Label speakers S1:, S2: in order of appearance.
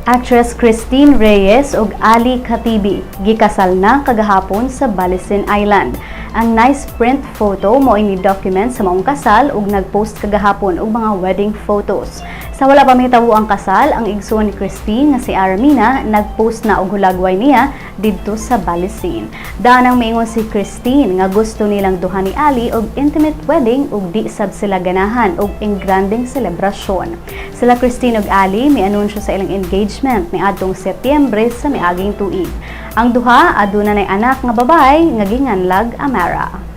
S1: Actress Cristine Reyes ug Ali Khatibi gikasal na kagahapon sa Balisin Island. Ang nice print photo mo ini document sa maong kasal ug nagpost kagahapon og mga wedding photos. Sa wala pa mahitabo ang kasal, ang igsoon ni Cristine nga si Armina nagpost na og hulagway niya didto sa Balisin. Danang miingon si Cristine nga gusto nilang duha ni Ali og intimate wedding ug di sad sila ganahan og engranding selebrasyon. Sila Cristine ug Ali mianunsyo sa ilang engagement niadtong Setyembre sa miaging tuig. Ang duha aduna nay anak nga babay nga ginganlag Amara.